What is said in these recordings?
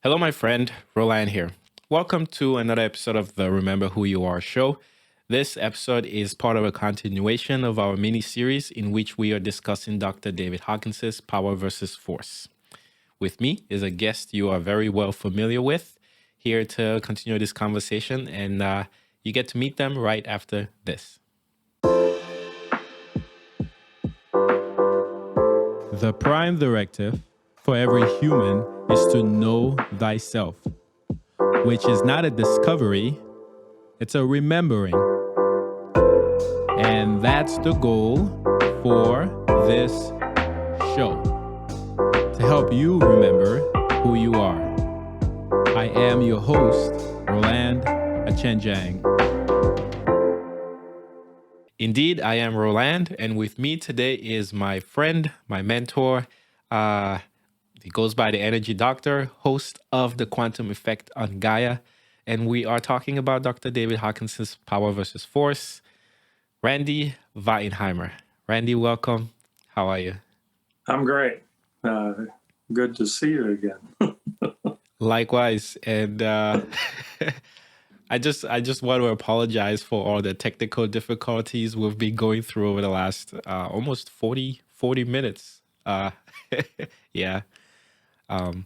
Hello, my friend, Roland here. Welcome to another episode of the Remember Who You Are show. This episode is part of a continuation of our mini-series in which we are discussing Dr. David Hawkins' Power versus Force. With me is a guest you are very well familiar with, here to continue this conversation, and you get to meet them right after this. The prime directive for every human is to know thyself, which is not a discovery, it's a remembering. And that's the goal for this show, to help you remember who you are. I am your host, Roland Achenjang. Indeed, I am Roland, and with me today is my friend, my mentor. He goes by the Energy Doctor, host of The Quantum Effect on Gaia, and we are talking about Dr. David Hawkins' Power versus Force, Randy Veitenheimer. Randy, welcome. How are you? I'm great. Good to see you again. Likewise, and I just want to apologize for all the technical difficulties we've been going through over the last almost 40 minutes. Yeah.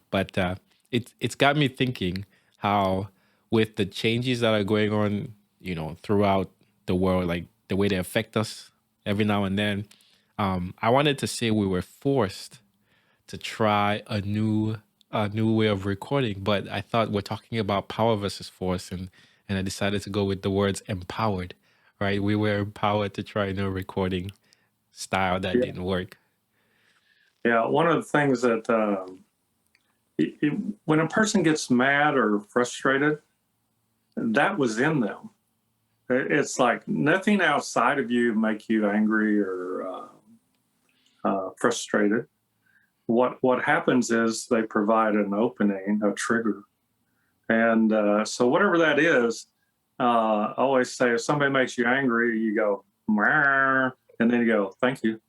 But it's got me thinking how, with the changes that are going on, throughout the world, like the way they affect us every now and then, I wanted to say we were forced to try a new way of recording, but I thought we're talking about power versus force, and I decided to go with the words empowered, right? We were empowered to try a new recording style that didn't work. Yeah, one of the things that when a person gets mad or frustrated, that was in them. It's like nothing outside of you make you angry or frustrated. What happens is they provide an opening, a trigger. And so whatever that is, I always say, if somebody makes you angry, you go, "Meow," and then you go, "Thank you."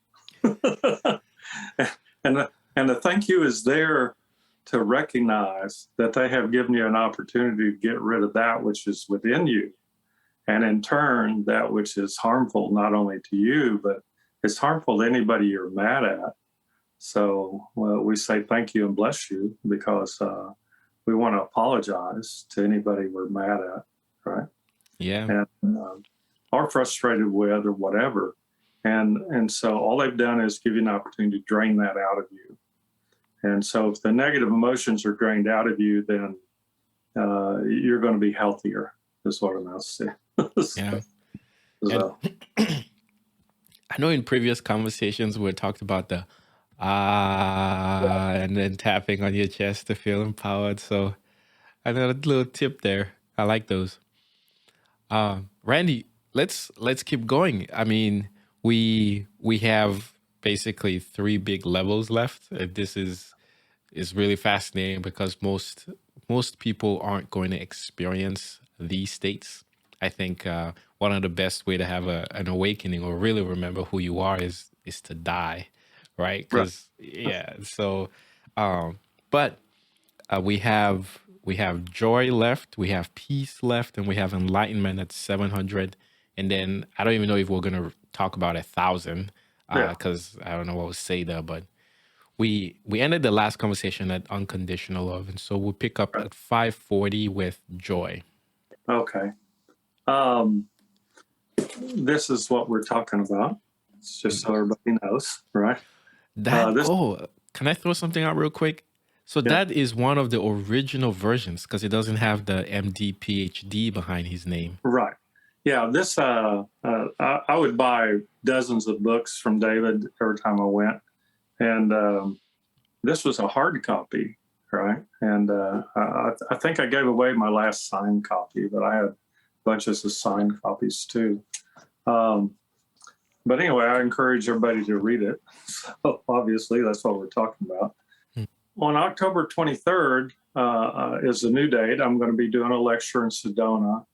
and the thank you is there to recognize that they have given you an opportunity to get rid of that which is within you. And in turn, that which is harmful, not only to you, but it's harmful to anybody you're mad at. So we say thank you and bless you because we want to apologize to anybody we're mad at, right? Yeah. And are frustrated with or whatever. And so all they've done is give you an opportunity to drain that out of you. And so if the negative emotions are drained out of you, then you're going to be healthier, is what I'm going to say. Yeah. So. I know in previous conversations we talked about the and then tapping on your chest to feel empowered. So another little tip there. I like those. Randy, let's keep going. I mean, we have basically 3 big levels left. This is really fascinating because most people aren't going to experience these states. I think one of the best way to have an awakening or really remember who you are is to die, right? Because yeah. So, but we have joy left, we have peace left, and we have enlightenment at 700. And then I don't even know if we're gonna talk about 1,000 because I don't know what we'll say there, but we ended the last conversation at unconditional love, and so we'll pick up at 540 with joy. Okay. This is what we're talking about. It's just so everybody knows, right? Can I throw something out real quick? So that is one of the original versions because it doesn't have the MD PhD behind his name. Right. Yeah. This I would buy dozens of books from David every time I went, and this was a hard copy, right? And I think I gave away my last signed copy, but I had bunches of signed copies too. But anyway, I encourage everybody to read it. So obviously, that's what we're talking about. On October 23rd is a new date. I'm going to be doing a lecture in Sedona,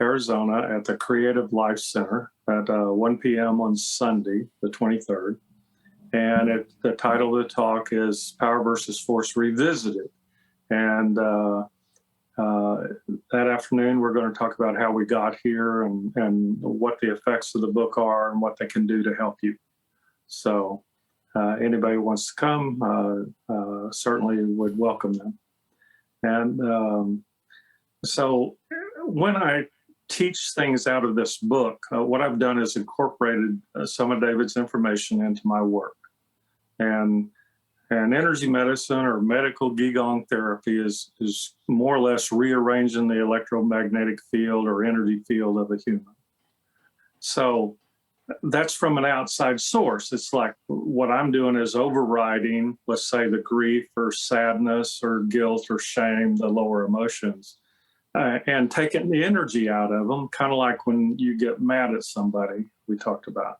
Arizona at the Creative Life Center at 1 p.m. on Sunday, the 23rd. And the title of the talk is Power versus Force Revisited. And that afternoon, we're going to talk about how we got here and what the effects of the book are and what they can do to help you. So anybody who wants to come, certainly would welcome them. And so when I teach things out of this book, what I've done is incorporated some of David's information into my work. And energy medicine or medical Qigong therapy is more or less rearranging the electromagnetic field or energy field of a human. So that's from an outside source. It's like what I'm doing is overriding, let's say, the grief or sadness or guilt or shame, the lower emotions, and taking the energy out of them, kind of like when you get mad at somebody, we talked about,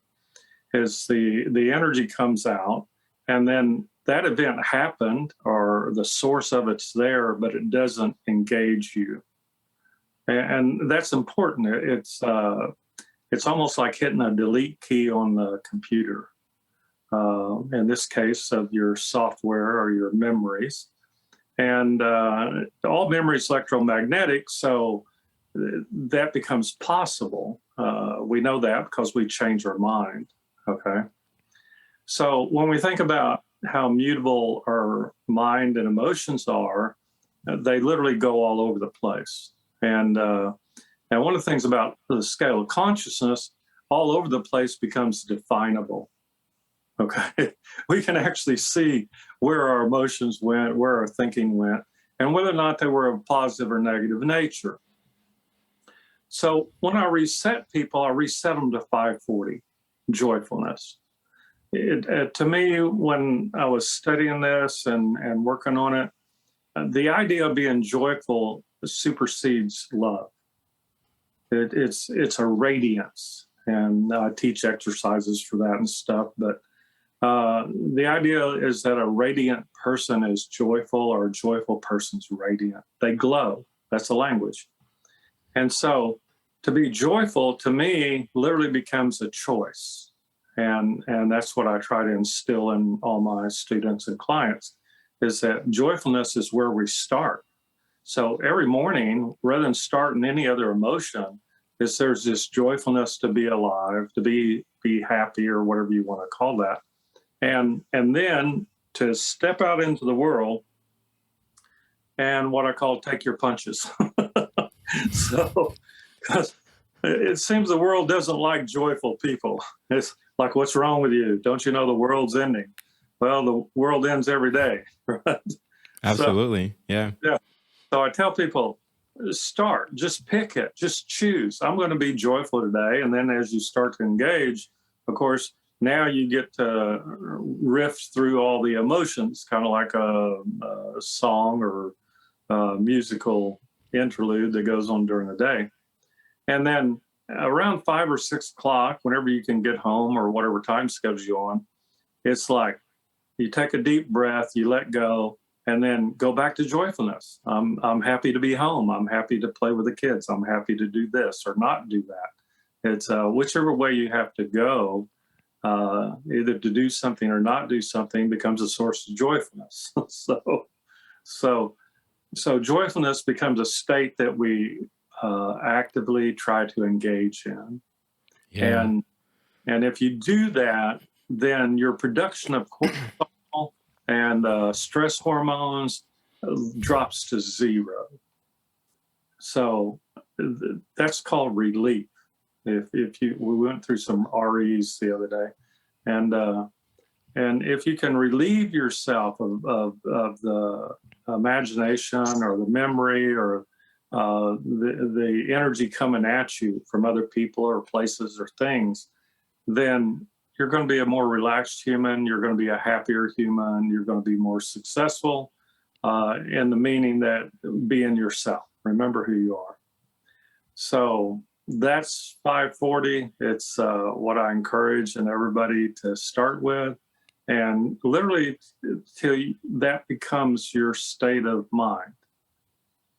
is the energy comes out, and then that event happened, or the source of it's there, but it doesn't engage you. And that's important. It's almost like hitting a delete key on the computer, in this case of your software or your memories. And all memories electromagnetic, so that becomes possible. We know that because we change our mind, okay? So when we think about how mutable our mind and emotions are, they literally go all over the place. And one of the things about the scale of consciousness, all over the place becomes definable. Okay, we can actually see where our emotions went, where our thinking went, and whether or not they were of positive or negative nature. So when I reset people, I reset them to 540, joyfulness. To me, when I was studying this and working on it, the idea of being joyful supersedes love. It's a radiance, and I teach exercises for that and stuff, but the idea is that a radiant person is joyful, or a joyful person's radiant. They glow. That's the language. And so to be joyful, to me, literally becomes a choice. And that's what I try to instill in all my students and clients, is that joyfulness is where we start. So every morning, rather than starting any other emotion, there's this joyfulness to be alive, to be happy, or whatever you want to call that. And then to step out into the world and what I call take your punches. So, because it seems the world doesn't like joyful people. It's like, what's wrong with you? Don't you know the world's ending? Well, the world ends every day, right? Absolutely. Yeah. So I tell people, start, just pick it, just choose. I'm going to be joyful today. And then as you start to engage, of course, now you get to riff through all the emotions, kind of like a song or a musical interlude that goes on during the day. And then around 5 or 6 o'clock, whenever you can get home or whatever time schedule you're on, it's like you take a deep breath, you let go, and then go back to joyfulness. I'm happy to be home. I'm happy to play with the kids. I'm happy to do this or not do that. It's whichever way you have to go. Either to do something or not do something becomes a source of joyfulness. So joyfulness becomes a state that we actively try to engage in. Yeah. And if you do that, then your production of cortisol and stress hormones drops to zero. So that's called relief. We went through some REs the other day, and if you can relieve yourself of the imagination or the memory or the energy coming at you from other people or places or things, then you're going to be a more relaxed human. You're going to be a happier human. You're going to be more successful in the meaning that being yourself. Remember who you are. So that's 540. It's what I encourage and everybody to start with, and literally till that becomes your state of mind.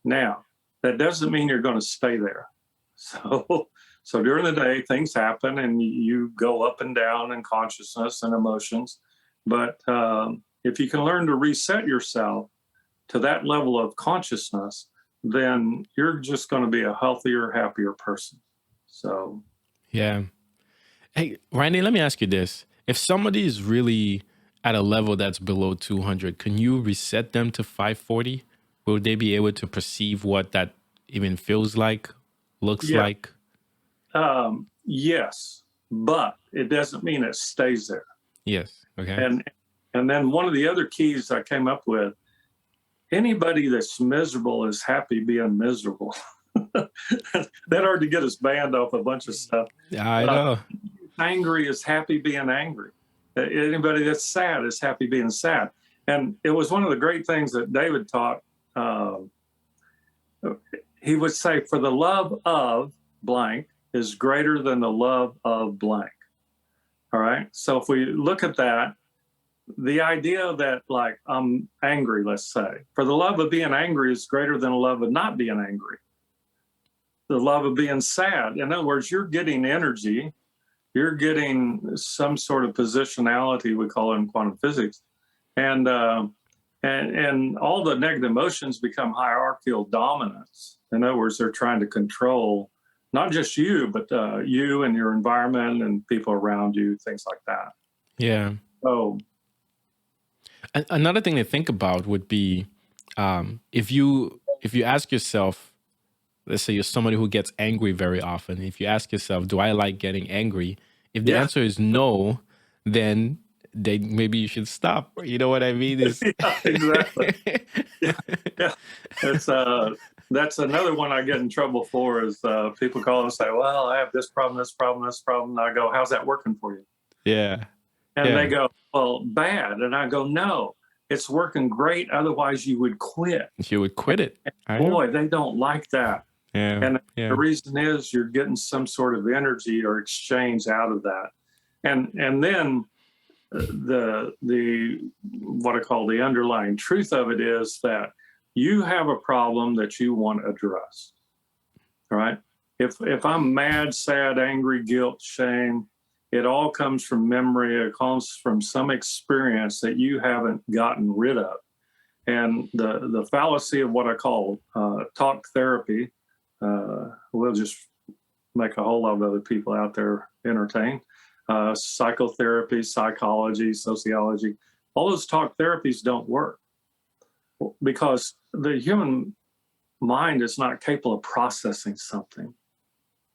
Now, that doesn't mean you're going to stay there. So during the day, things happen and you go up and down in consciousness and emotions. But if you can learn to reset yourself to that level of consciousness, then you're just going to be a healthier, happier person. So, yeah. Hey, Randy, let me ask you this. If somebody is really at a level that's below 200, can you reset them to 540? Will they be able to perceive what that even feels like, looks yeah, like? yes, but it doesn't mean it stays there. Yes. Okay. And then one of the other keys I came up with, anybody that's miserable is happy being miserable. That hard to get us banned off a bunch of stuff. I know. Angry is happy being angry. Anybody that's sad is happy being sad. And it was one of the great things that David taught. He would say, for the love of blank is greater than the love of blank. All right. So if we look at that, the idea that, like, I'm angry, let's say, for the love of being angry is greater than the love of not being angry. The love of being sad. In other words, you're getting energy, you're getting some sort of positionality, we call it in quantum physics. And all the negative emotions become hierarchical dominance. In other words, they're trying to control not just you, but you and your environment and people around you, things like that. Yeah. So another thing to think about would be if you ask yourself, let's say you're somebody who gets angry very often. If you ask yourself, do I like getting angry? If the answer is no, then maybe you should stop. You know what I mean? Yeah, exactly. Yeah. It's that's another one I get in trouble for is people call and say, well, I have this problem, this problem, this problem. And I go, how's that working for you? Yeah. And they go, well, bad. And I go, no, it's working great. Otherwise you would quit. You would quit it. Boy, they don't like that. Yeah. And the reason is you're getting some sort of energy or exchange out of that. And then the what I call the underlying truth of it is that you have a problem that you want addressed. All right. If I'm mad, sad, angry, guilt, shame, it all comes from memory. It comes from some experience that you haven't gotten rid of. And the fallacy of what I call talk therapy, we'll just make a whole lot of other people out there entertained. Psychotherapy, psychology, sociology, all those talk therapies don't work because the human mind is not capable of processing something.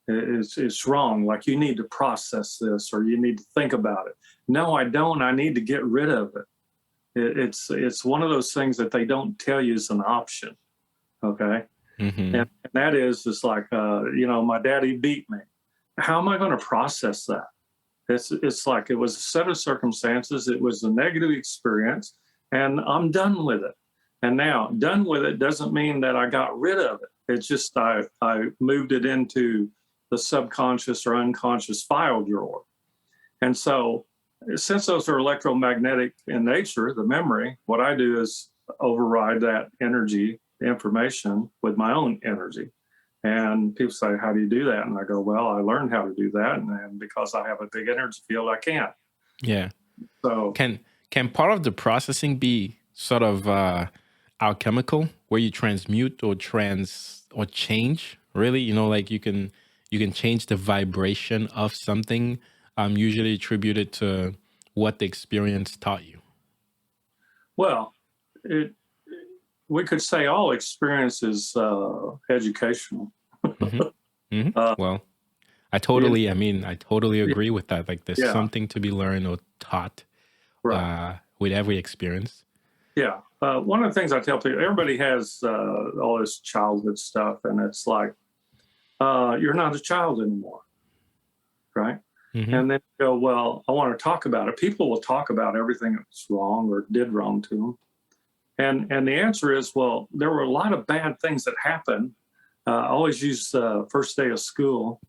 It's wrong. Like, you need to process this or you need to think about it. No, I don't. I need to get rid of it. It's one of those things that they don't tell you is an option. Okay. Mm-hmm. And that is like, my daddy beat me. How am I going to process that? It's like it was a set of circumstances. It was a negative experience, and I'm done with it. And now, done with it doesn't mean that I got rid of it. It's just I moved it into the subconscious or unconscious file drawer. And so, since those are electromagnetic in nature, the memory, what I do is override that energy, information, with my own energy. And people say, how do you do that? And I go, well, I learned how to do that. And because I have a big energy field, I can't. Yeah. So can part of the processing be sort of alchemical, where you transmute or change? Really, like you can change the vibration of something, usually attributed to what the experience taught you. Well, we could say all experience is educational. Mm-hmm. Mm-hmm. Well, I totally agree with that. Like, there's something to be learned or taught with every experience. Yeah. One of the things I tell people, everybody has all this childhood stuff, and it's like, you're not a child anymore, right? Mm-hmm. And then you go, well, I want to talk about it. People will talk about everything that's wrong or did wrong to them. And the answer is, well, there were a lot of bad things that happened. I always use first day of school.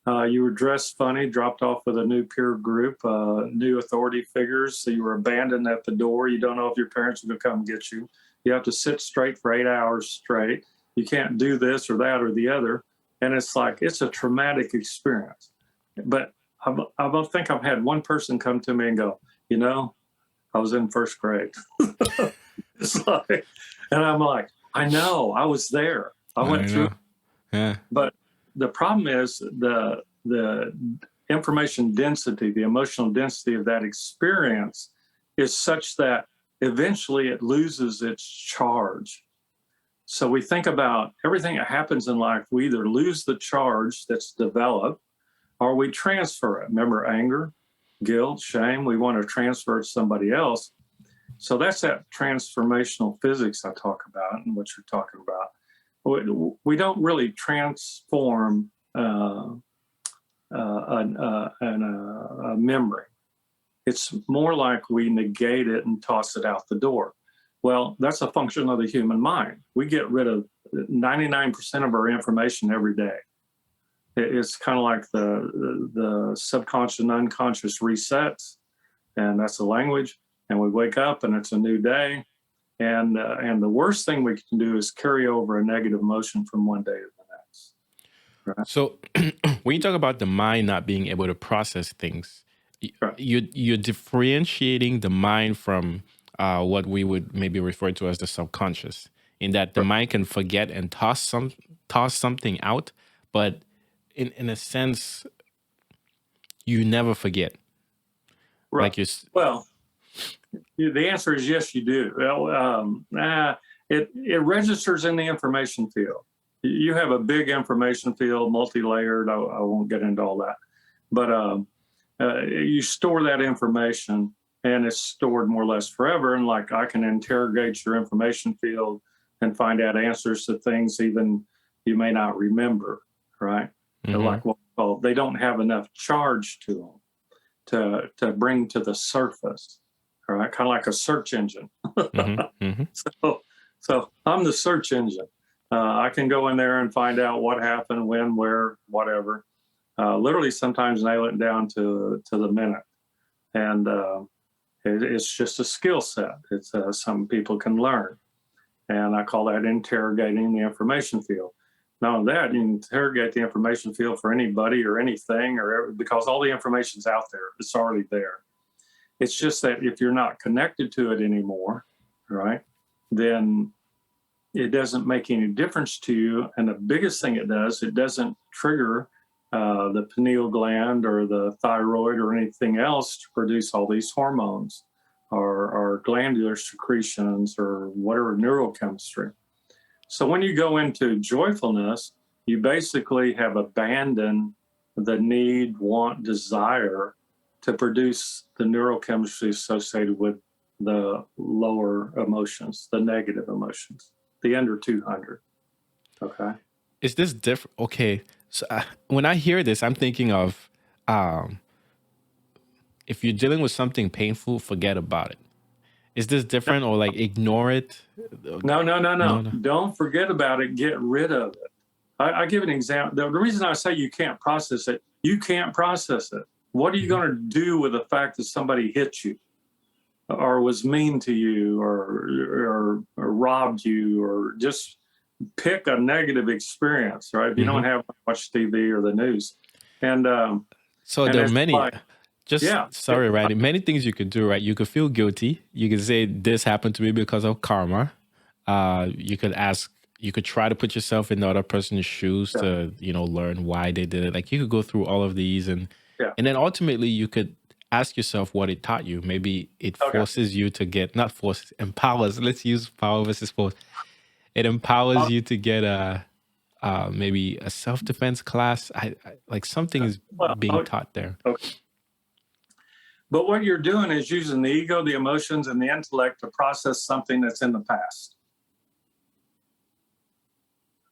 You were dressed funny, dropped off with a new peer group, new authority figures. So you were abandoned at the door. You don't know if your parents are going to come get you. You have to sit straight for 8 hours straight. You can't do this or that or the other. And it's like, it's a traumatic experience. But I think I've had one person come to me and go, I was in first grade. It's like, And I'm like, I know, I was there. I went through. Yeah. But the problem is the information density, the emotional density of that experience is such that eventually it loses its charge. So we think about everything that happens in life, we either lose the charge that's developed or we transfer it. Remember, anger, guilt, shame, we want to transfer it to somebody else. So that's that transformational physics I talk about and what you're talking about. We don't really transform a memory. It's more like we negate it and toss it out the door. Well, that's a function of the human mind. We get rid of 99% of our information every day. It's kind of like the subconscious and unconscious resets, and that's the language. And we wake up and it's a new day. And the worst thing we can do is carry over a negative emotion from one day to the next. Right? So when you talk about the mind not being able to process things, Right. you're differentiating the mind from what we would maybe refer to as the subconscious, in that the mind can forget and toss something out, but in a sense, you never forget. Right. Like well, the answer is yes, you do. Well, it registers in the information field. You have a big information field, multi-layered. I won't get into all that, but you store that information, and it's stored more or less forever. And like I can interrogate your information field and find out answers to things even you may not remember. Right? Mm-hmm. Like well, they don't have enough charge to them to bring to the surface. All right, kind of like a search engine. Mm-hmm. Mm-hmm. So I'm the search engine. I can go in there and find out what happened, when, where, whatever. Literally, sometimes nail it down to the minute. And it's just a skill set. It's some people can learn, and I call that interrogating the information field. Not only that, you can interrogate the information field for anybody or anything, because all the information's out there. It's already there. It's just that if you're not connected to it anymore, right, then it doesn't make any difference to you. And the biggest thing it doesn't trigger the pineal gland or the thyroid or anything else to produce all these hormones or glandular secretions or whatever neurochemistry. So when you go into joyfulness, you basically have abandoned the need, want, desire to produce the neurochemistry associated with the lower emotions, the negative emotions, the under 200. Okay. Is this different? Okay. So when I hear this, I'm thinking of if you're dealing with something painful, forget about it. Is this different, or like ignore it? No. Don't forget about it. Get rid of it. I give an example. The reason I say you can't process it, you can't process it. What are you going to do with the fact that somebody hit you or was mean to you or robbed you, or just pick a negative experience, right? If you don't have much TV or the news. And so there are many, sorry, right? right? Many things you could do, right? You could feel guilty. You could say this happened to me because of karma. You could try to put yourself in the other person's shoes to, learn why they did it. Like you could go through all of these and then ultimately you could ask yourself what it taught you. Maybe it forces you to get, not forces, empowers. Let's use power versus force. It empowers you to get maybe a self-defense class. Like something is being taught there. Okay. But what you're doing is using the ego, the emotions, and the intellect to process something that's in the past.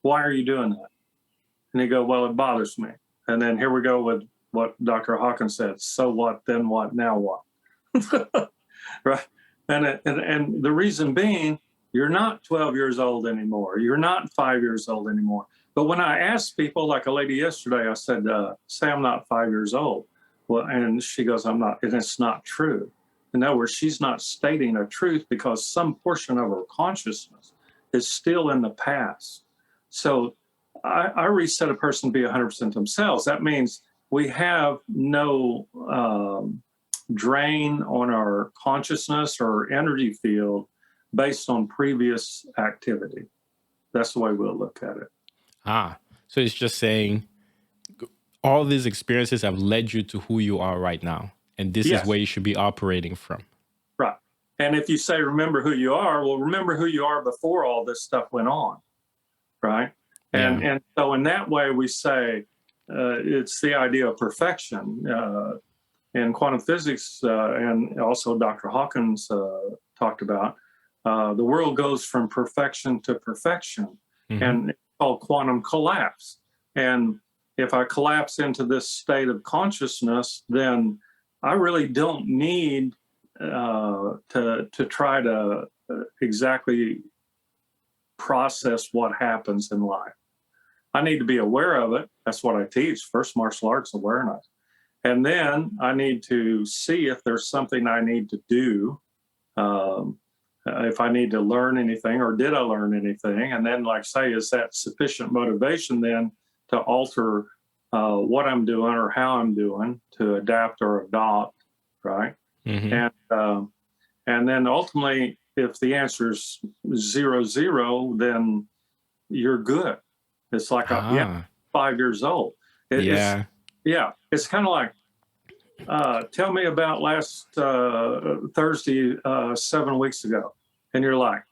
Why are you doing that? And you go, well, it bothers me. And then here we go with what Dr. Hawkins said. So what, then what, now what? Right? And the reason being, you're not 12 years old anymore. You're not 5 years old anymore. But when I asked people, like a lady yesterday, I said, say I'm not 5 years old. Well, and she goes, I'm not, and it's not true. In other words, she's not stating a truth because some portion of her consciousness is still in the past. So I reset a person to be 100% themselves. That means we have no drain on our consciousness or energy field based on previous activity. That's the way we'll look at it. So it's just saying all these experiences have led you to who you are right now. And this is where you should be operating from. Right. And if you say, remember who you are, well, remember who you are before all this stuff went on. Right. And so in that way, we say it's the idea of perfection. In quantum physics, and also Dr. Hawkins talked about, the world goes from perfection to perfection. And it's called quantum collapse. And if I collapse into this state of consciousness, then I really don't need to try to exactly process what happens in life. I need to be aware of it. That's what I teach. First martial arts awareness. And then I need to see if there's something I need to do, if I need to learn anything, or did I learn anything? And then, like say, is that sufficient motivation then to alter what I'm doing or how I'm doing, to adapt or adopt, right? And then ultimately, if the answer is 0-0, then you're good. It's like 5 years old. It's kind of like, tell me about last Thursday 7 weeks ago, and you're like,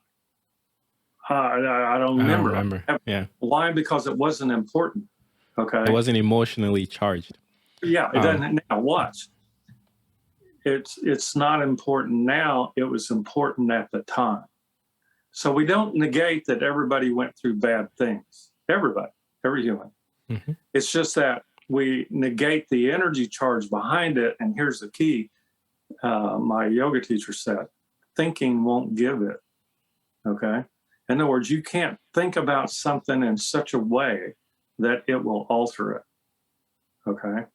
I don't remember. Why? Because it wasn't important. Okay, it wasn't emotionally charged. It doesn't. Now watch. It's not important now. It was important at the time. So we don't negate that everybody went through bad things. Everybody, every human. It's just that we negate the energy charge behind it. And here's the key. My yoga teacher said, thinking won't give it. Okay. In other words, you can't think about something in such a way that it will alter it. Okay.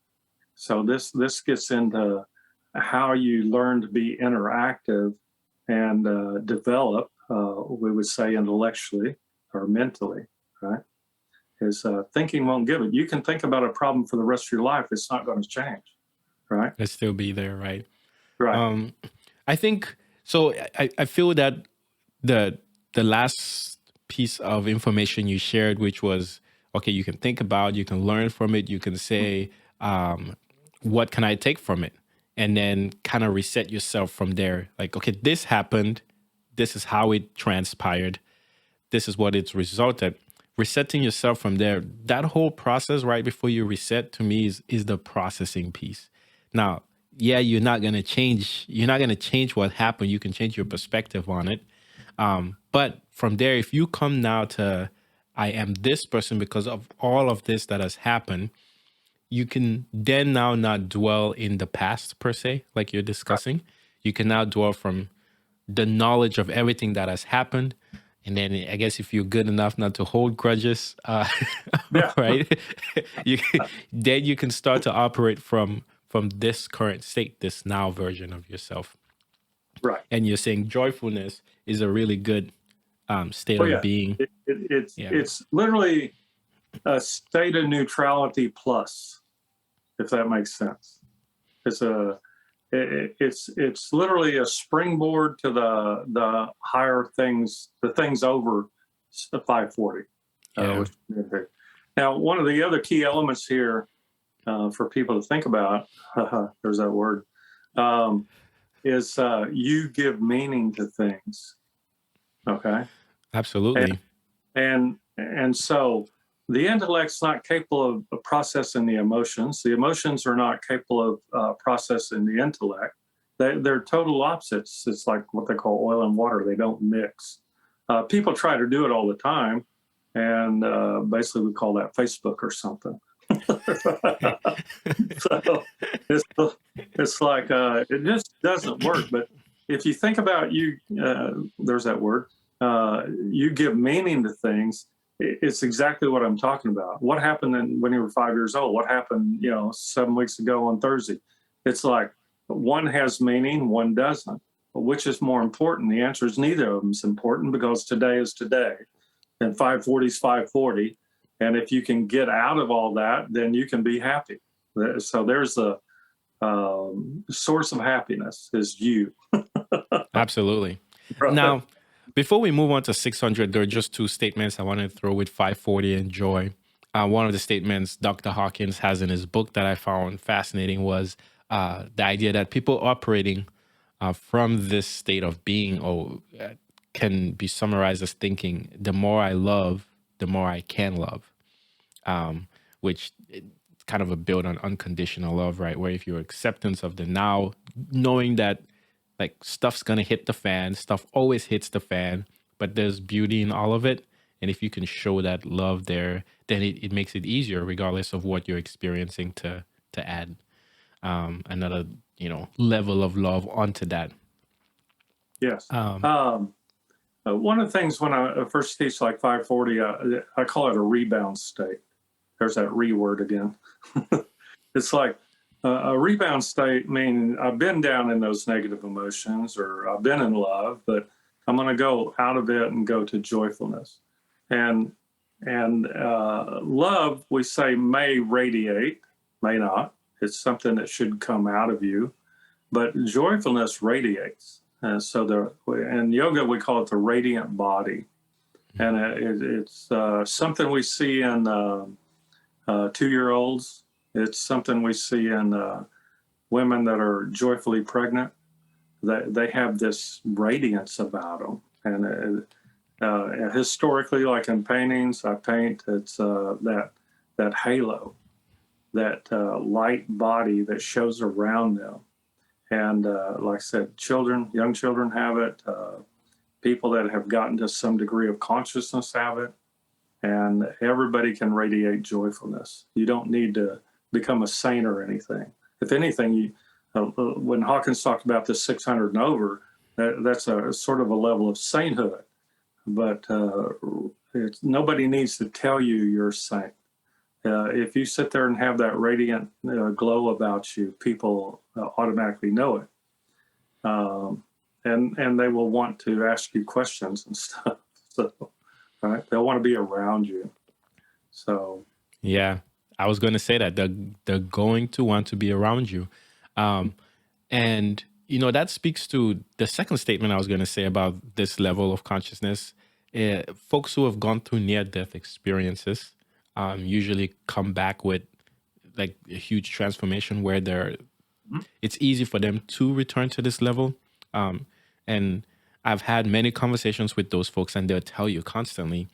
So this gets into how you learn to be interactive and develop, we would say intellectually or mentally, right? Is thinking won't give it. You can think about a problem for the rest of your life. It's not going to change, right? It'll still be there, right? Right. I think, so I feel that the last piece of information you shared, which was, okay, you can think about, you can learn from it, you can say, what can I take from it? And then kind of reset yourself from there. Like, okay, this happened. This is how it transpired. This is what it's resulted. Resetting yourself from there, that whole process right before you reset, to me is the processing piece. Now, you're not going to change what happened. You can change your perspective on it. But from there, if you come now to, I am this person because of all of this that has happened, you can then now not dwell in the past per se, like you're discussing. You can now dwell from the knowledge of everything that has happened. And then I guess if you're good enough not to hold grudges, right? Then you can start to operate from this current state, this now version of yourself. Right. And you're saying joyfulness is a really good state of being. It's literally a state of neutrality plus, if that makes sense. It's literally a springboard to the higher things, the things over the 540. Now, one of the other key elements here for people to think about, there's that word, is you give meaning to things. Okay. Absolutely. And so the intellect's not capable of processing the emotions. The emotions are not capable of processing the intellect. They're total opposites. It's like what they call oil and water. They don't mix. People try to do it all the time. And basically we call that Facebook or something. So it's like, it just doesn't work. But if you think about there's that word, you give meaning to things. It's exactly what I'm talking about. What happened when you were 5 years old? What happened, 7 weeks ago on Thursday? It's like one has meaning, one doesn't. But which is more important? The answer is neither of them is important, because today is today, and 540 is 540. And if you can get out of all that, then you can be happy. So there's the source of happiness is you. Absolutely. Right. Now, Before we move on to 600, there are just two statements I want to throw with 540 and joy. One of the statements Dr. Hawkins has in his book that I found fascinating was the idea that people operating from this state of being can be summarized as thinking, the more I love, the more I can love, which kind of a build on unconditional love, right? Where if your acceptance of the now, knowing that like stuff's gonna hit the fan, stuff always hits the fan, but there's beauty in all of it. And if you can show that love there, then it makes it easier, regardless of what you're experiencing, to add another level of love onto that. Yes. One of the things when I first teach like 540, I call it a rebound state. There's that re word again. It's like a rebound state, meaning I've been down in those negative emotions, or I've been in love, but I'm going to go out of it and go to joyfulness. And love, we say, may radiate, may not. It's something that should come out of you, but joyfulness radiates. So in yoga, we call it the radiant body. And it's something we see in 2-year-olds. It's something we see in women that are joyfully pregnant. They have this radiance about them. And historically, like in paintings, I paint, it's that halo, that light body that shows around them. And like I said, young children have it. People that have gotten to some degree of consciousness have it. And everybody can radiate joyfulness. You don't need to become a saint or anything. If anything, when Hawkins talked about the 600 and over, that's a sort of a level of sainthood. But nobody needs to tell you you're a saint. If you sit there and have that radiant glow about you, people automatically know it. And they will want to ask you questions and stuff. So, right? They'll want to be around you. So, yeah, I was going to say that they're going to want to be around you. And, that speaks to the second statement I was going to say about this level of consciousness. Folks who have gone through near-death experiences usually come back with like a huge transformation where it's easy for them to return to this level. And I've had many conversations with those folks, and they'll tell you constantly,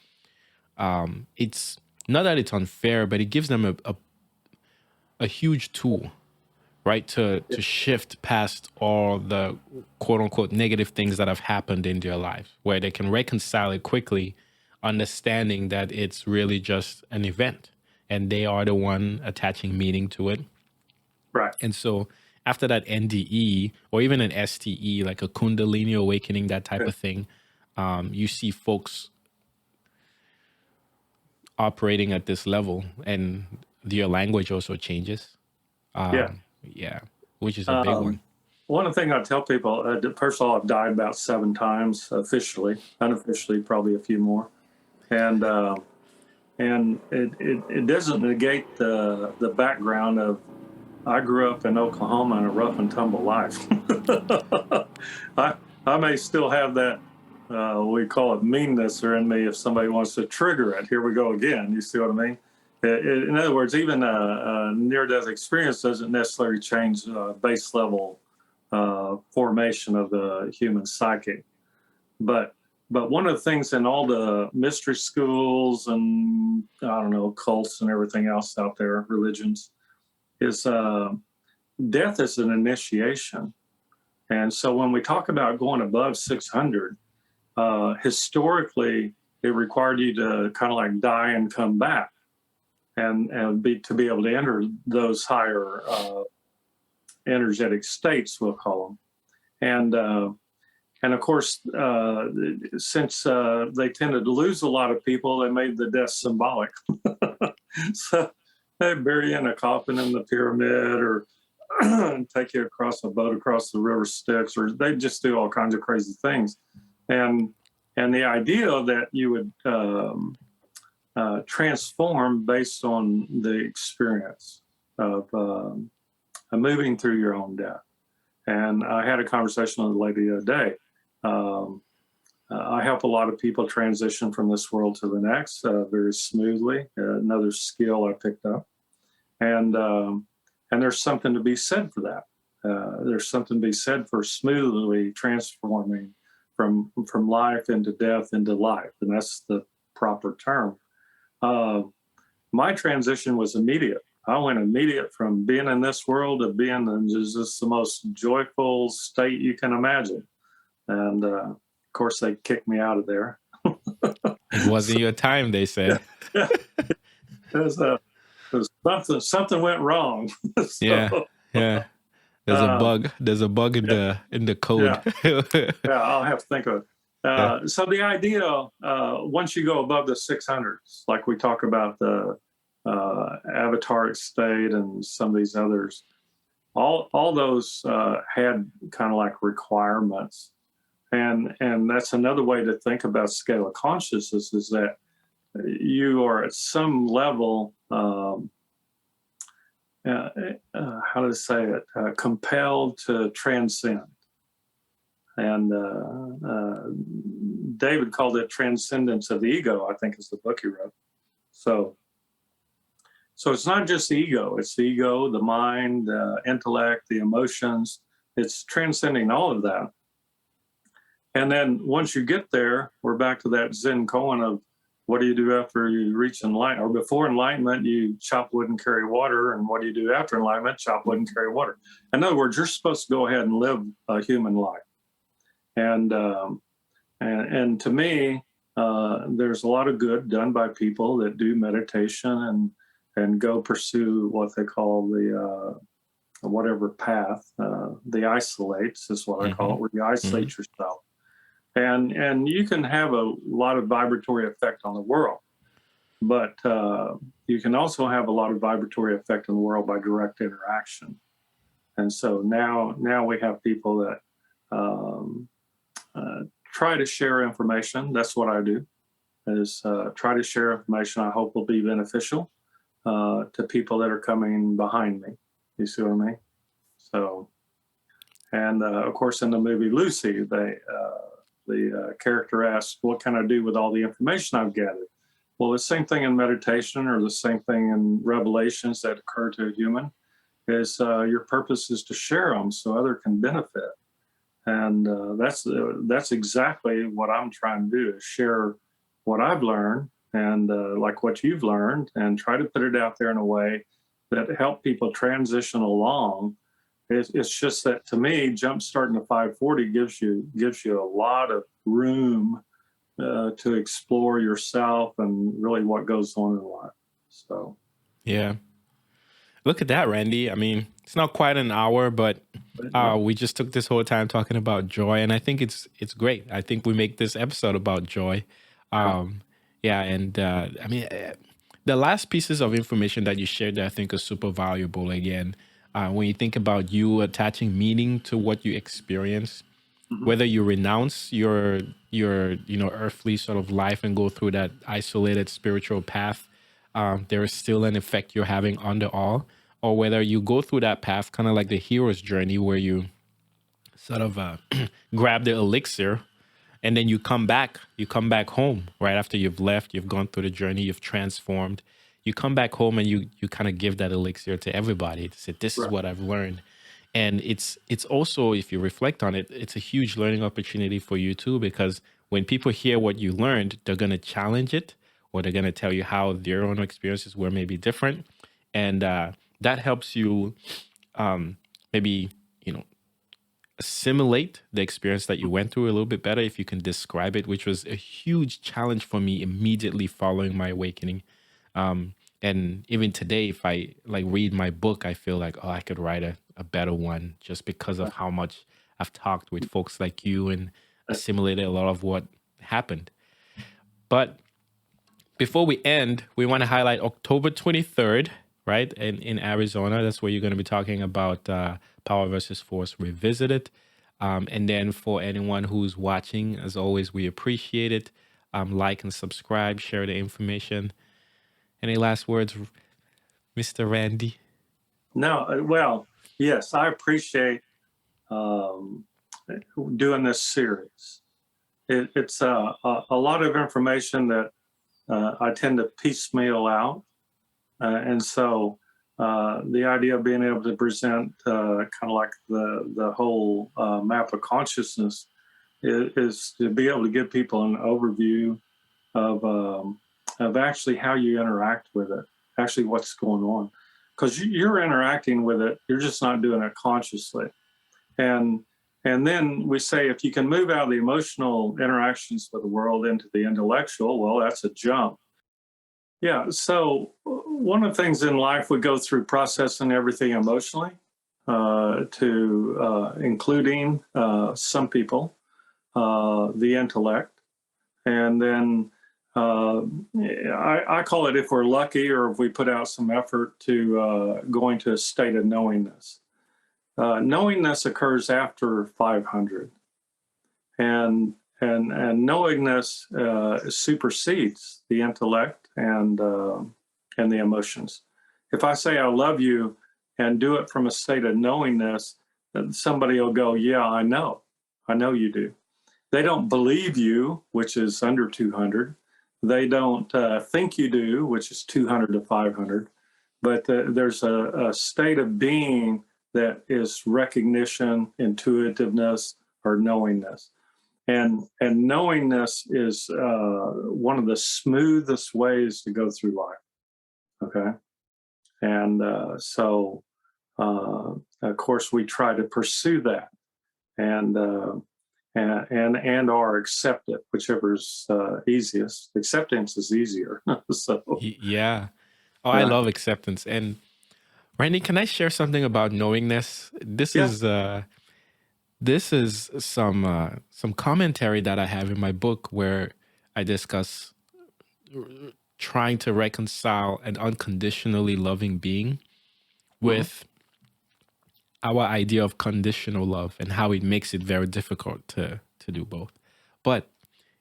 it's not that it's unfair, but it gives them a huge tool, right? To shift past all the quote unquote negative things that have happened in their life, where they can reconcile it quickly, understanding that it's really just an event and they are the one attaching meaning to it. right. And so after that NDE or even an STE, like a Kundalini awakening, that type of thing, you see folks operating at this level, and your language also changes. Yeah, which is a big one. One of the things I tell people, first of all, I've died about 7 times officially, unofficially probably a few more, and it doesn't negate the background of I grew up in Oklahoma in a rough and tumble life. I may still have that we call it meanness in me if somebody wants to trigger it. Here we go again. You see what I mean? In other words, even a near-death experience doesn't necessarily change base level formation of the human psyche. But one of the things in all the mystery schools and, I don't know, cults and everything else out there, religions, is death is an initiation. And so when we talk about going above 600, historically, it required you to kind of like die and come back and to be able to enter those higher energetic states, we'll call them. And of course, since they tended to lose a lot of people, they made the death symbolic. So they bury you in a coffin in the pyramid, or take you across a boat across the river Styx, or they just do all kinds of crazy things. And the idea that you would transform based on the experience of moving through your own death. And I had a conversation with a lady the other day I help a lot of people transition from this world to the next very smoothly. Another skill I picked up, and there's something to be said for that. There's something to be said for smoothly transforming from life into death into life, and that's the proper term. My transition was immediate. I went immediate from being in this world to being in just the most joyful state you can imagine. And of course, they kicked me out of there. It wasn't your time, they said. Yeah, something went wrong. So, yeah. There's a bug. There's a bug in the code. Yeah, I'll have to think of it. So the idea, once you go above the 600s, like we talk about the avatar state and some of these others, all those had kind of like requirements, and that's another way to think about scale of consciousness, is that you are at some level, how to say it, compelled to transcend. And David called it transcendence of the ego, I think is the book he wrote. So it's not just the ego, it's the ego, the mind, the intellect, the emotions. It's transcending all of that. And then once you get there, we're back to that Zen koan of what do you do after you reach enlightenment? Or before enlightenment, you chop wood and carry water. And what do you do after enlightenment? Chop wood and carry water. In other words, you're supposed to go ahead and live a human life. And to me, there's a lot of good done by people that do meditation and go pursue what they call the whatever path, the isolates is what I call it, where you isolate yourself. And you can have a lot of vibratory effect on the world, but you can also have a lot of vibratory effect on the world by direct interaction. And so now we have people that try to share information. That's what I do, is try to share information I hope will be beneficial to people that are coming behind me. You see what I mean? So, and of course, in the movie Lucy, the character asks, what can I do with all the information I've gathered? Well, the same thing in meditation, or the same thing in revelations that occur to a human, is your purpose is to share them so other can benefit. And that's exactly what I'm trying to do, is share what I've learned and like what you've learned, and try to put it out there in a way that help people transition along. It's just that, to me, jump starting to 540 gives you a lot of room to explore yourself and really what goes on in life. So, yeah. Look at that, Randy. I mean, it's not quite an hour, but we just took this whole time talking about joy, and I think it's great. I think we make this episode about joy. Yeah, and I mean, the last pieces of information that you shared that I think are super valuable. Again, when you think about you attaching meaning to what you experience, whether you renounce your earthly sort of life and go through that isolated spiritual path, there is still an effect you're having on the all, or whether you go through that path, kind of like the hero's journey, where you sort of grab the elixir and then you come back home right after you've left, you've gone through the journey, you've transformed. You come back home and you kind of give that elixir to everybody to say, this is what I've learned. And it's also, if you reflect on it, it's a huge learning opportunity for you too, because when people hear what you learned, they're going to challenge it, or they're going to tell you how their own experiences were maybe different. And that helps you maybe, assimilate the experience that you went through a little bit better if you can describe it, which was a huge challenge for me immediately following my awakening. And even today, if I read my book, I feel like, I could write a better one, just because of how much I've talked with folks like you and assimilated a lot of what happened. But before we end, we want to highlight October 23rd, right? In Arizona. That's where you're going to be talking about Power versus Force Revisited. And then for anyone who's watching, as always, we appreciate it. Like and subscribe, share the information. Any last words, Mr. Randy? No, well, yes, I appreciate doing this series. it's a lot of information that I tend to piecemeal out. And so the idea of being able to present kind of like the whole map of consciousness is to be able to give people an overview of actually how you interact with it, actually what's going on. Because you're interacting with it, you're just not doing it consciously. And then we say, if you can move out of the emotional interactions with the world into the intellectual, well, that's a jump. Yeah, so one of the things in life, we go through processing everything emotionally, to including some people, the intellect. And then I call it, if we're lucky or if we put out some effort, to go into a state of knowingness. Knowingness occurs after 500. And knowingness supersedes the intellect and the emotions. If I say I love you and do it from a state of knowingness, then somebody will go, yeah, I know you do. They don't believe you, which is under 200. They don't think you do, which is 200 to 500. But there's a state of being that is recognition, intuitiveness, or knowingness. And knowingness is one of the smoothest ways to go through life. Okay. And so, of course, we try to pursue that and or accept it, whichever's easiest. Acceptance is easier. So, Yeah. Oh, I love acceptance. And Randy, can I share something about knowingness? This is some commentary that I have in my book where I discuss trying to reconcile an unconditionally loving being with our idea of conditional love and how it makes it very difficult to do both. But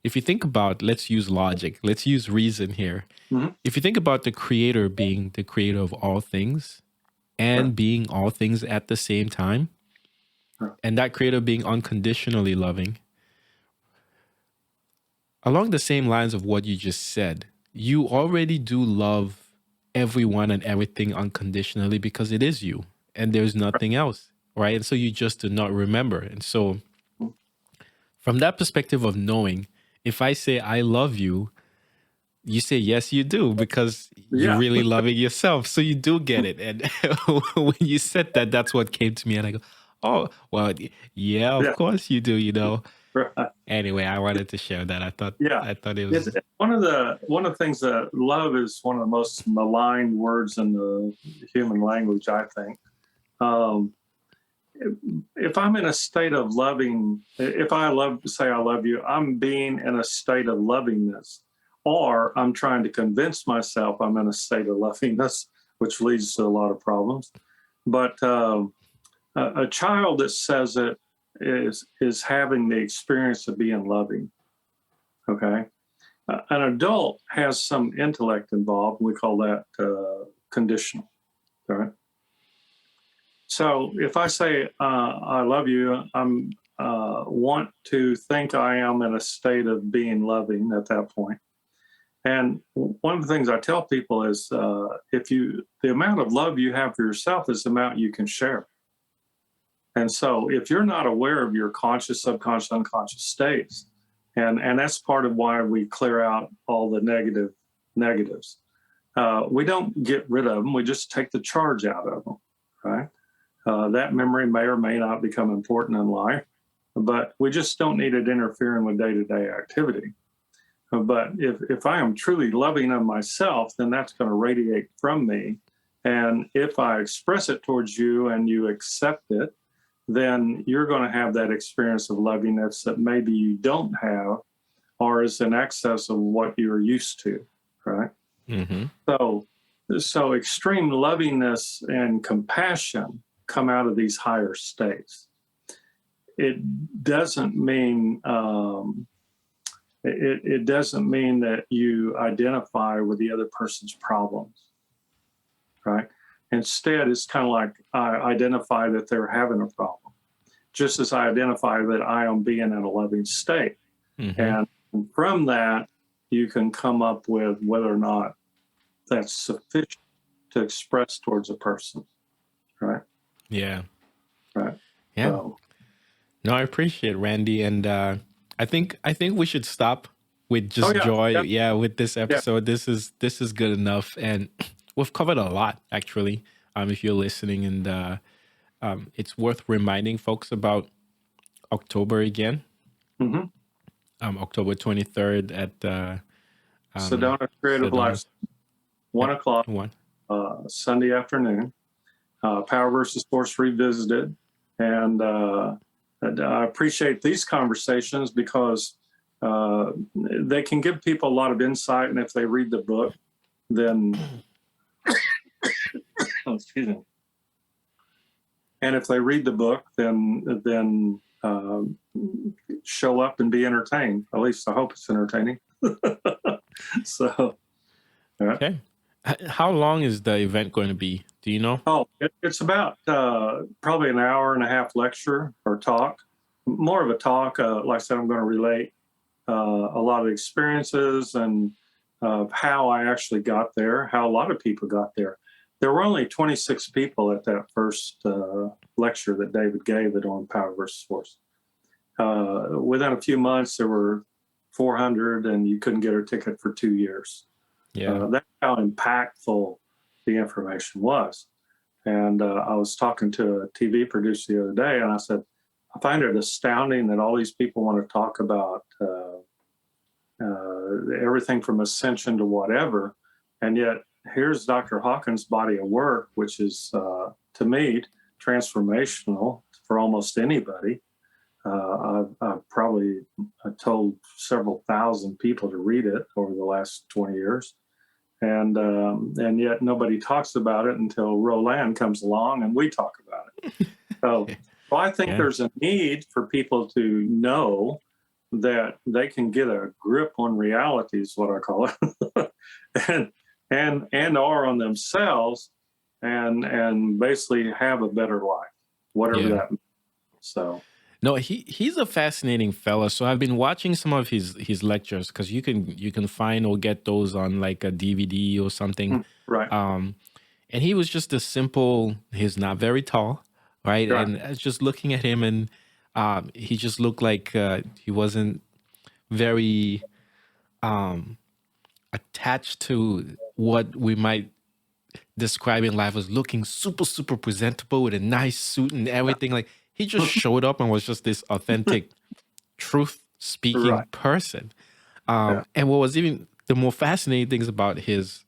if you think about, let's use logic, let's use reason here. If you think about the creator being the creator of all things and being all things at the same time, and that creator being unconditionally loving, along the same lines of what you just said, you already do love everyone and everything unconditionally because it is you and there's nothing else, right? And so you just do not remember. And so from that perspective of knowing, if I say I love you, you say yes, you do, because you're really loving yourself. So you do get it. And when you said that, that's what came to me. And I go, oh, well, yeah, of course you do, you know. Anyway, I wanted to share that. I thought it was one of the things that love is one of the most maligned words in the human language, I think. If I'm in a state of loving, if I say I love you, I'm being in a state of lovingness, or I'm trying to convince myself I'm in a state of lovingness, which leads to a lot of problems. But a child that says it is having the experience of being loving. Okay. An adult has some intellect involved. We call that conditional. All right. So if I say I love you, I'm want to think I am in a state of being loving at that point. And one of the things I tell people is, the amount of love you have for yourself is the amount you can share. And so if you're not aware of your conscious, subconscious, unconscious states, and that's part of why we clear out all the negatives. We don't get rid of them. We just take the charge out of them, right? That memory may or may not become important in life, but we just don't need it interfering with day-to-day activity. But if I am truly loving of myself, then that's going to radiate from me. And if I express it towards you and you accept it, then you're going to have that experience of lovingness that maybe you don't have or is in excess of what you're used to, right? Mm-hmm. So extreme lovingness and compassion come out of these higher states. It doesn't mean it doesn't mean that you identify with the other person's problems, right? Instead, it's kind of like I identify that they're having a problem, just as I identify that I am being in a loving state. Mm-hmm. And from that, you can come up with whether or not that's sufficient to express towards a person, right? Yeah. Right. Yeah. So, No, I appreciate it, Randy, and I think we should stop with oh just yeah, joy. yeah, Yeah, with this yeah. episode, this is good enough, and we've covered a lot actually. If you're listening, and it's worth reminding folks about October again. Mm-hmm. October 23rd at Sedona Creative Sedona. Life, 1 o'clock, One. Sunday afternoon. Power versus Force Revisited. And I appreciate these conversations because they can give people a lot of insight. And if they read the book, then, oh, excuse me. And if they read the book, then show up and be entertained. At least I hope it's entertaining. So, yeah. Okay. How long is the event going to be? Do you know? Oh, it's about probably an hour and a half lecture or talk. More of a talk. Like I said, I'm going to relate a lot of experiences and how I actually got there, how a lot of people got there. There were only 26 people at that first lecture that David gave it on Power versus Force. Within a few months, there were 400, and you couldn't get a ticket for 2 years. Yeah. That's how impactful the information was. And I was talking to a TV producer the other day, and I said, I find it astounding that all these people want to talk about everything from ascension to whatever. And yet here's Dr. Hawkins' body of work, which is, to me, transformational for almost anybody. I've probably told several thousand people to read it over the last 20 years. And yet nobody talks about it until Roland comes along and we talk about it. So I think there's a need for people to know that they can get a grip on reality, is what I call it, and are on themselves, and basically have a better life, whatever that means. So. No, he's a fascinating fella. So I've been watching some of his lectures because you can find or get those on like a DVD or something. Right. And he was just a simple. He's not very tall, right? And I was just looking at him, and he just looked like he wasn't very attached to what we might describe in life as looking super presentable with a nice suit and everything. Like he just showed up and was just this authentic, truth-speaking person. And what was even the more fascinating things about his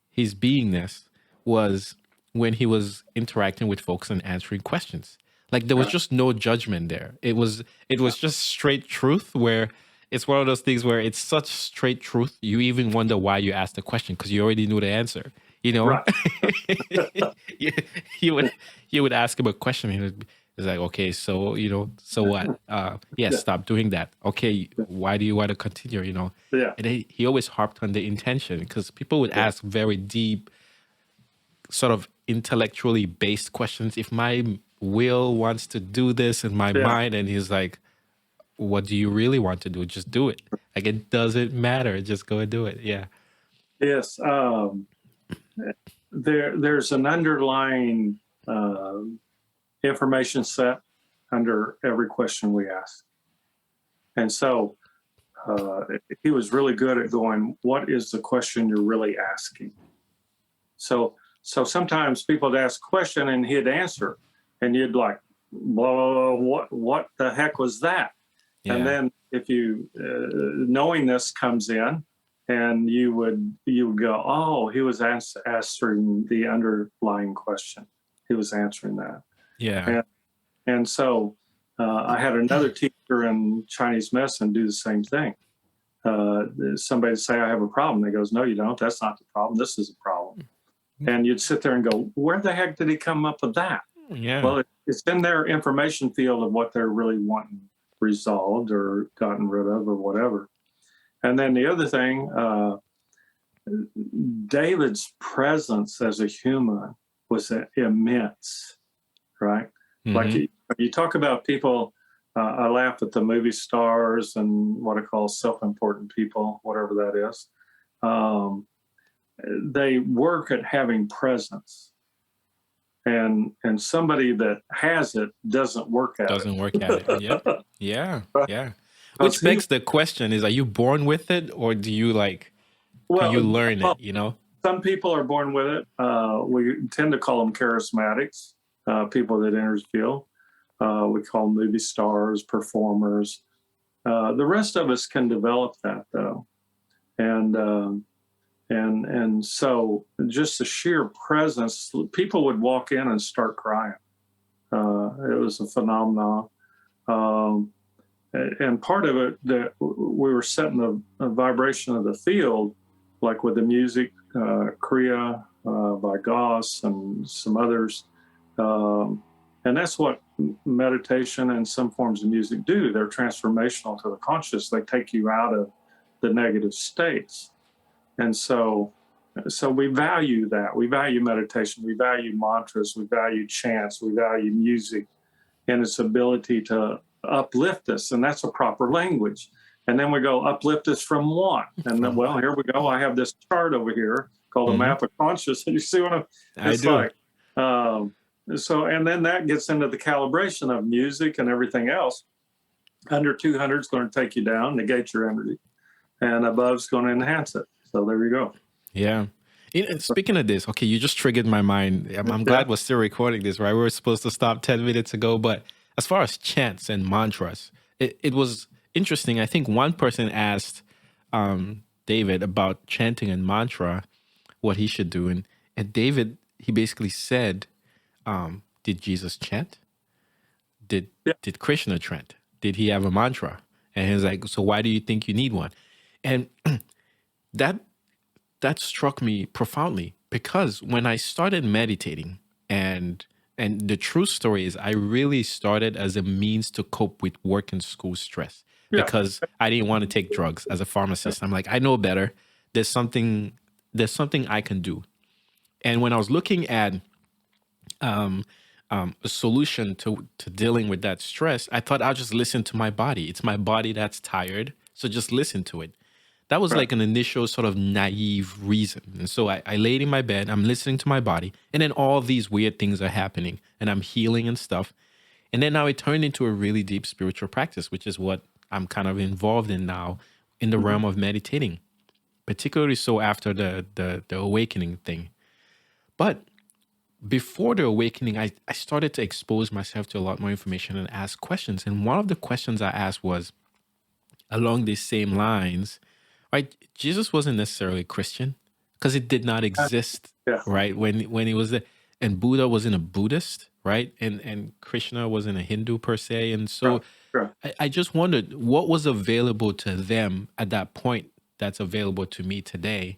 beingness was when he was interacting with folks and answering questions. Like there was just no judgment there. It was just straight truth, where it's one of those things where it's such straight truth, you even wonder why you asked the question because you already knew the answer. You know, you would ask him a question, and he's like, okay, so so what? Stop doing that. Okay, why do you want to continue? You know, and he always harped on the intention, because people would ask very deep, sort of intellectually based questions. If my will wants to do this in my mind, and he's like, what do you really want to do? Just do it. Like it doesn't matter. Just go and do it. Yeah. Yes. There's an underlying information set under every question we ask. And so he was really good at going, what is the question you're really asking? So sometimes people would ask a question and he'd answer, and you'd like, well, what the heck was that? Yeah. And then if you knowingness comes in, and you would go, oh, he was answering the underlying question. He was answering that. Yeah. And so I had another teacher in Chinese medicine do the same thing. Somebody would say, I have a problem. He goes, no, you don't. That's not the problem. This is a problem. And you'd sit there and go, where the heck did he come up with that? Yeah. Well, it's in their information field of what they're really wanting resolved or gotten rid of or whatever. And then the other thing, David's presence as a human was immense, right? Mm-hmm. Like you talk about people I laugh at the movie stars and what I call self-important people, whatever that is. They work at having presence, and somebody that has it doesn't work at Doesn't work at it. it. Yep. Yeah. Right? Yeah. Because Which begs the question is, are you born with it, or do you can you learn it, some people are born with it. We tend to call them charismatics, people that interfere. We call them movie stars, performers. The rest of us can develop that, though, and so just the sheer presence. People would walk in and start crying. It was a phenomenon, and part of it that we were setting the vibration of the field, like with the music, Kriya by Goss and some others. And that's what meditation and some forms of music do. They're transformational to the conscious. They take you out of the negative states. And so we value that. We value meditation. We value mantras. We value chants. We value music and its ability to uplift us. And that's a proper language. And then we go, uplift us from what? And then, well, here we go. I have this chart over here called a map of consciousness. You see what I do. like? So, and then that gets into the calibration of music and everything else. Under 200 is going to take you down, negate your energy, and above is going to enhance it. So there you go. Yeah. And speaking of this, okay, you just triggered my mind. I'm glad we're still recording this, right? We were supposed to stop 10 minutes ago, but as far as chants and mantras, it was interesting. I think one person asked David about chanting and mantra, what he should do. And David, he basically said, did Jesus chant? Did Krishna chant? Did he have a mantra? And he was like, so why do you think you need one? And that struck me profoundly, because when I started meditating, and the true story is I really started as a means to cope with work and school stress, because I didn't want to take drugs as a pharmacist. I'm like, I know better. There's something I can do. And when I was looking at a solution to dealing with that stress, I thought I'll just listen to my body. It's my body that's tired, so just listen to it. That was like an initial sort of naive reason. And so I laid in my bed, I'm listening to my body, and then all these weird things are happening, and I'm healing and stuff. And then now it turned into a really deep spiritual practice, which is what I'm kind of involved in now in the realm of meditating, particularly so after the awakening thing. But before the awakening, I started to expose myself to a lot more information and ask questions. And one of the questions I asked was along these same lines, right? Jesus wasn't necessarily Christian because it did not exist, right? When he was there. And Buddha wasn't a Buddhist, right? And Krishna wasn't a Hindu per se. And so I just wondered what was available to them at that point that's available to me today.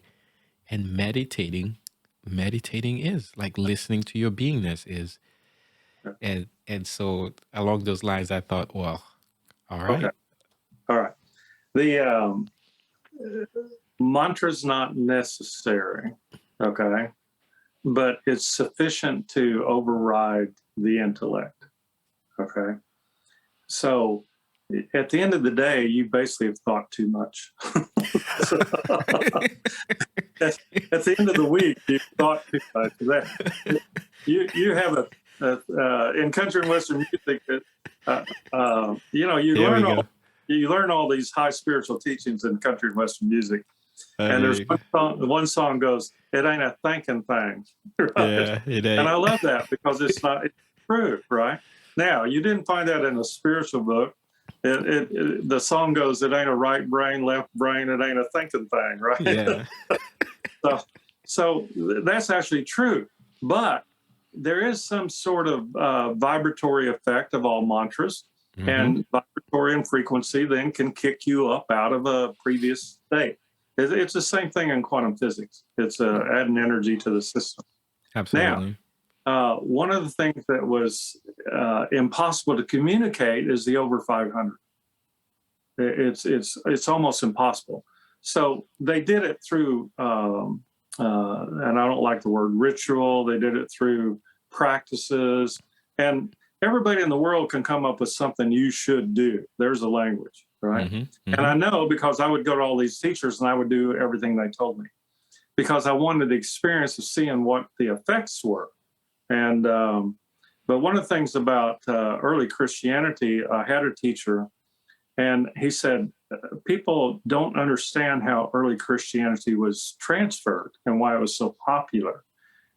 And meditating is like listening to your beingness is. And so along those lines, I thought, well, all right. Okay. All right. The mantra's not necessary, okay? But it's sufficient to override the intellect, okay? So at the end of the day, you basically have thought too much. So, at the end of the week, you've thought too much. You have in country and Western music, you learn all these high spiritual teachings in country and Western music. And there's one song goes, "It ain't a thinking thing." Right? Yeah, it ain't. And I love that because it's true, right? Now, you didn't find that in a spiritual book. The song goes, "It ain't a right brain, left brain. It ain't a thinking thing," right? Yeah. So that's actually true. But there is some sort of vibratory effect of all mantras, and vibratory and frequency then can kick you up out of a previous state. It's the same thing in quantum physics. It's adding energy to the system. Absolutely. Now, one of the things that was impossible to communicate is the over 500. It's almost impossible. So they did it through, and I don't like the word ritual. They did it through practices, and everybody in the world can come up with something you should do. There's a language, right? And I know because I would go to all these teachers and I would do everything they told me because I wanted the experience of seeing what the effects were. And but one of the things about early Christianity, I had a teacher, and he said, people don't understand how early Christianity was transferred and why it was so popular.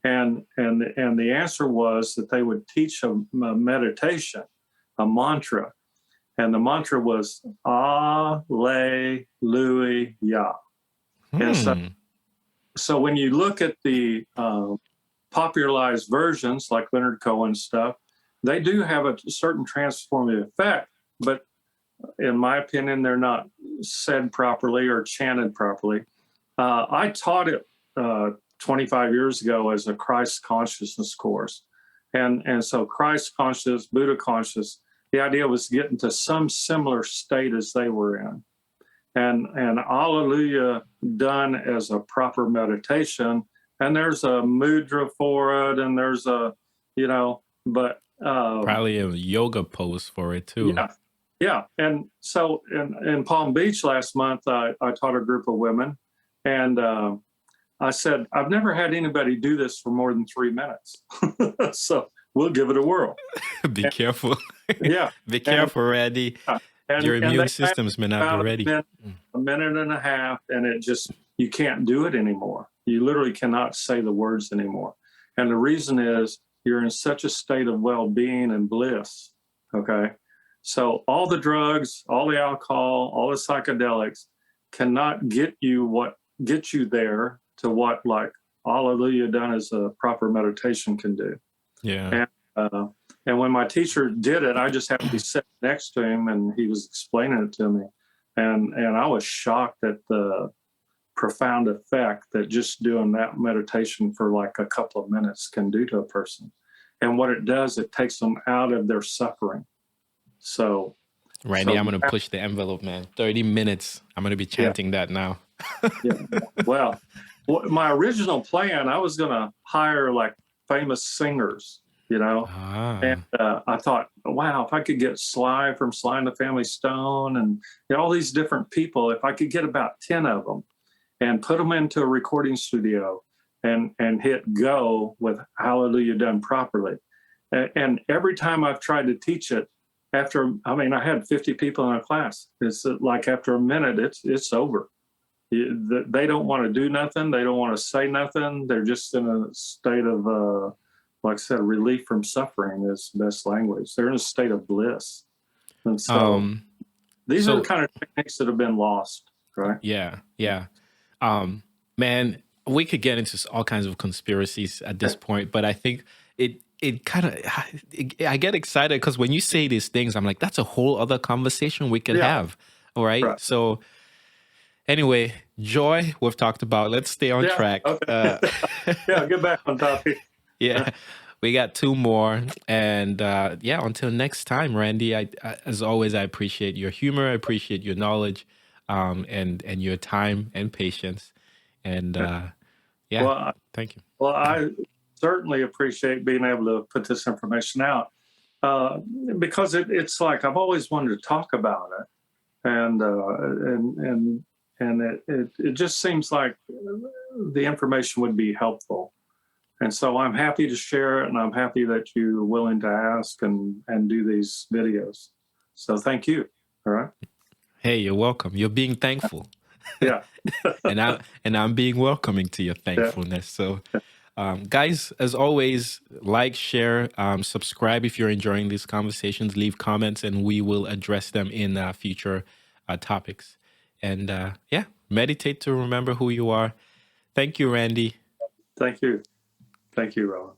And the answer was that they would teach a meditation, a mantra, and the mantra was Alleluia. And so when you look at the popularized versions like Leonard Cohen's stuff, they do have a certain transformative effect, but in my opinion, they're not said properly or chanted properly. I taught it 25 years ago as a Christ consciousness course. And so Christ conscious, Buddha conscious, the idea was getting to some similar state as they were in. And Alleluia done as a proper meditation, and there's a mudra for it, and there's a, but probably a yoga pose for it too. Yeah. And so in Palm Beach last month, I taught a group of women, and I said, I've never had anybody do this for more than 3 minutes. So we'll give it a whirl. Be careful. Yeah. Be careful, Randy. Your immune systems may not be ready. A minute and a half, and you can't do it anymore. You literally cannot say the words anymore. And the reason is you're in such a state of well-being and bliss, okay? So all the drugs, all the alcohol, all the psychedelics cannot get you there to what like Alleluia done as a proper meditation can do. Yeah. And when my teacher did it, I just happened to be sitting next to him, and he was explaining it to me, and I was shocked at the profound effect that just doing that meditation for like a couple of minutes can do to a person. And what it does, it takes them out of their suffering. So, Randy, I'm going to push the envelope, man. 30 minutes. I'm going to be chanting that now. Yeah. Well, my original plan, I was going to hire like famous singers, and I thought, wow, if I could get Sly from Sly and the Family Stone and all these different people, if I could get about 10 of them and put them into a recording studio and hit go with Hallelujah done properly. And every time I've tried to teach it, I had 50 people in a class. It's like after a minute, it's over. They don't want to do nothing. They don't want to say nothing. They're just in a state of, like I said, relief from suffering is the best language. They're in a state of bliss. And so these are the kind of techniques that have been lost, right? Yeah. Man, we could get into all kinds of conspiracies at this point, but I think it kind of, I get excited because when you say these things, I'm like, that's a whole other conversation we could have. All right. So anyway, joy, we've talked about. Let's stay on track. Okay. Get back on topic. Yeah. We got 2 more. And until next time, Randy, I as always, I appreciate your humor. I appreciate your knowledge and your time and patience. And thank you. Well, I certainly appreciate being able to put this information out because it's like I've always wanted to talk about it, and it just seems like the information would be helpful, and so I'm happy to share it, and I'm happy that you're willing to ask and do these videos. So thank you. All right. Hey, you're welcome. You're being thankful. Yeah. and I'm being welcoming to your thankfulness. So. Guys, as always, like, share, subscribe if you're enjoying these conversations, leave comments, and we will address them in future topics. And meditate to remember who you are. Thank you, Randy. Thank you. Thank you, Roland.